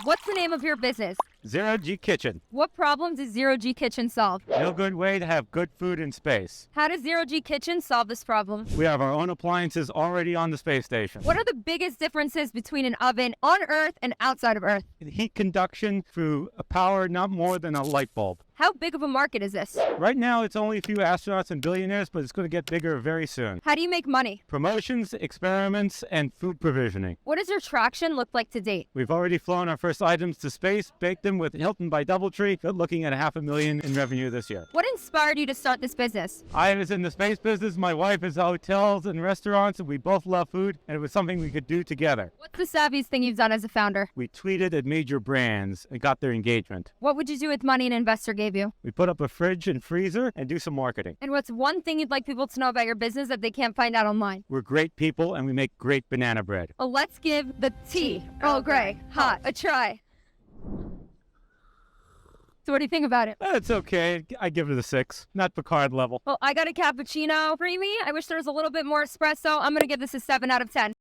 What's the name of your business? ZG Kitchen. What problem does Zero G Kitchen solve? No good way to have good food in space. How does Zero G Kitchen solve this problem? We have our own appliances already on the space station. What are the biggest differences between an oven on Earth and outside of Earth? Heat conduction through a power not more than a light bulb. How big of a market is this? Right now, it's only a few astronauts and billionaires, but it's going to get bigger very soon. How do you make money? Promotions, experiments, and food provisioning. What does your traction look like to date? We've already flown our first items to space, baked them with Hilton by DoubleTree, looking at $500,000 in revenue this year. What inspired you to start this business? I was in the space business. My wife is hotels and restaurants, and we both love food, and it was something we could do together. What's the savviest thing you've done as a founder? We tweeted at major brands and got their engagement. What would you do with money an investor gave you? We put up a fridge and freezer and do some marketing. And what's one thing you'd like people to know about your business that they can't find out online? We're great people, and we make great banana bread. Well, let's give the tea, Earl Grey, hot, a try. So what do you think about it? It's okay. I give it a 6. Not Picard level. Well, I got a cappuccino creamy. I wish there was a little bit more espresso. I'm going to give this a 7 out of 10.